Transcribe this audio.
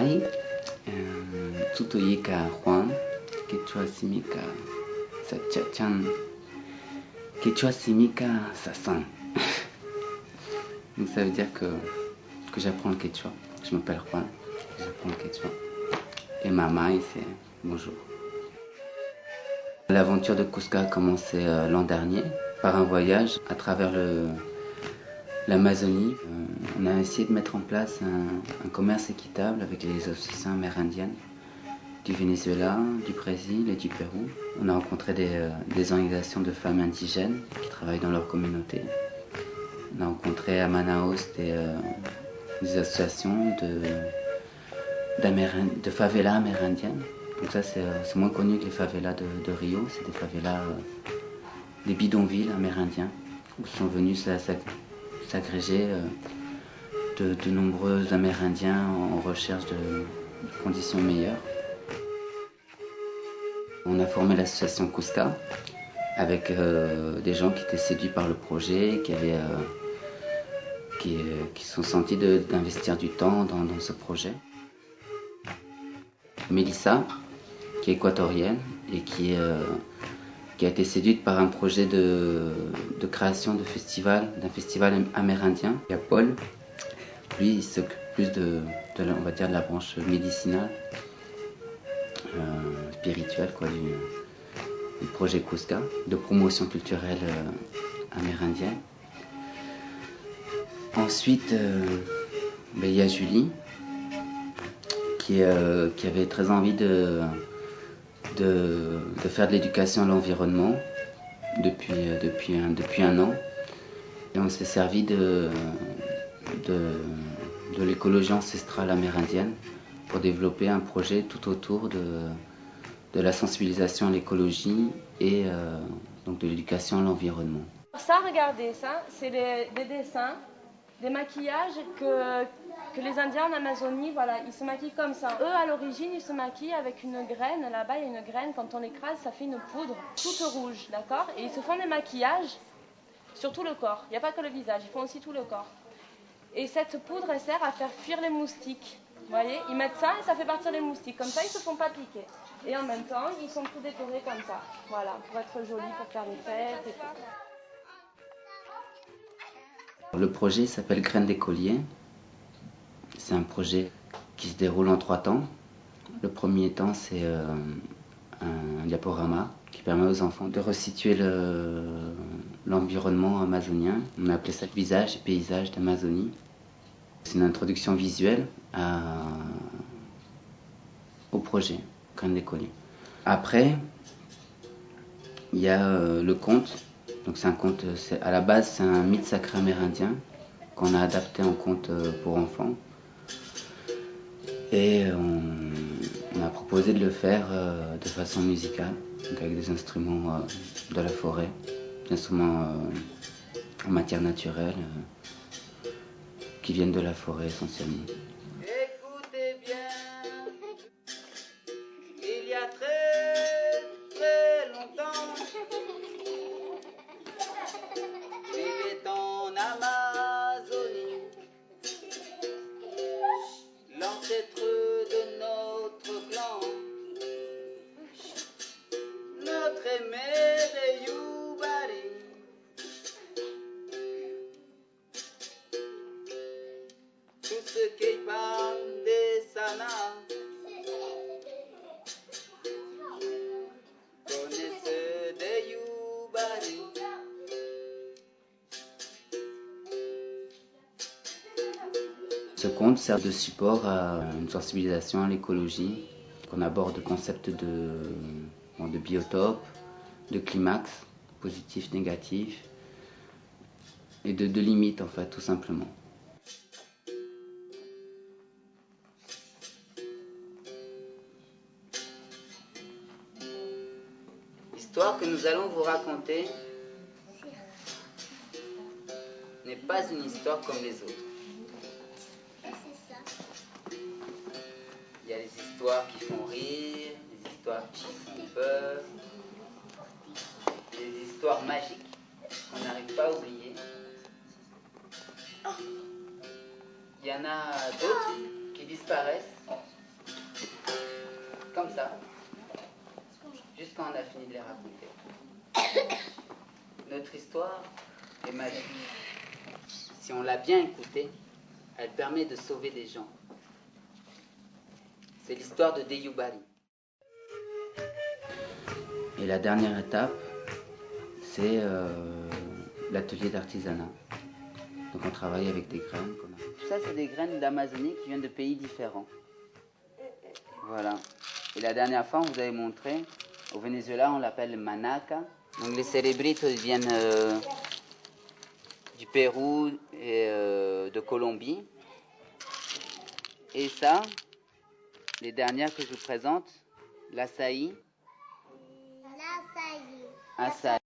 Mamai, Tutoyika Juan, Quechua Simika Sachachan, Quechua Simika Sasan. Donc ça veut dire que j'apprends le quechua. Je m'appelle Juan, j'apprends le quechua. Et Mamai, c'est bonjour. L'aventure de Cusca a commencé l'an dernier par un voyage à travers l'Amazonie. On a essayé de mettre en place un commerce équitable avec les associations amérindiennes du Venezuela, du Brésil et du Pérou. On a rencontré des organisations de femmes indigènes qui travaillent dans leur communauté. On a rencontré à Manaus des associations de favelas amérindiennes. Donc ça c'est moins connu que les favelas de Rio, c'est des favelas, des bidonvilles amérindiens où sont venus s'agréger de nombreux Amérindiens en recherche de conditions meilleures. On a formé l'association Cusca avec des gens qui étaient séduits par le projet, qui sont sentis d'investir du temps dans ce projet. Mélissa, qui est équatorienne et qui a été séduite par un projet de création d'un festival amérindien. Il y a Paul, lui il s'occupe plus on va dire de la branche médicinale, spirituelle quoi, du projet Cusca, de promotion culturelle amérindienne. Ensuite, il y a Julie qui avait très envie de faire de l'éducation à l'environnement depuis un an. Et on s'est servi de l'écologie ancestrale amérindienne pour développer un projet tout autour de la sensibilisation à l'écologie et donc de l'éducation à l'environnement. Ça, regardez, ça, c'est des dessins, des maquillages que les Indiens en Amazonie, voilà, ils se maquillent comme ça. Eux, à l'origine, ils se maquillent avec une graine. Là-bas, il y a une graine. Quand on l'écrase, ça fait une poudre toute rouge, d'accord? Et ils se font des maquillages sur tout le corps. Il n'y a pas que le visage, ils font aussi tout le corps. Et cette poudre, elle sert à faire fuir les moustiques. Vous voyez? Ils mettent ça et ça fait partir les moustiques. Comme ça, ils ne se font pas piquer. Et en même temps, ils sont tout décorés comme ça. Voilà, pour être jolis, pour faire les fêtes et tout. Le projet s'appelle Graines d'écolier. C'est un projet qui se déroule en 3 temps. Le premier temps, c'est un diaporama qui permet aux enfants de resituer l'environnement amazonien. On a appelé ça Visages et paysages d'Amazonie. C'est une introduction visuelle au projet Graines d'écolier. Après, il y a le conte. Donc c'est un conte, à la base c'est un mythe sacré amérindien qu'on a adapté en conte pour enfants. Et on a proposé de le faire de façon musicale, donc avec des instruments de la forêt, des instruments en matière naturelle qui viennent de la forêt essentiellement. Écoutez bien, il y a très très longtemps, vivait en Amazonie l'ancêtre de notre clan, notre aimé de Yubari. Tout ce qui parle des Sana connaissent de Yubari. Ce conte sert de support à une sensibilisation à l'écologie. On aborde le concept de biotope, de climax, positif, négatif, et de limites en fait, tout simplement. L'histoire que nous allons vous raconter n'est pas une histoire comme les autres. Il y a des histoires qui font rire, des histoires qui font peur, des histoires magiques qu'on n'arrive pas à oublier. Il y en a d'autres qui disparaissent comme ça, jusqu'à on a fini de les raconter. Notre histoire est magique. Si on l'a bien écoutée, elle permet de sauver des gens. C'est l'histoire de Deyubari. Et la dernière étape, c'est l'atelier d'artisanat. Donc on travaille avec des graines. Tout ça, c'est des graines d'Amazonie qui viennent de pays différents. Voilà. Et la dernière fois, on vous avait montré, au Venezuela, on l'appelle manaca. Donc les cérébritos viennent du Pérou et de Colombie. Et ça, les dernières que je vous présente, l'açaï. L'açaï.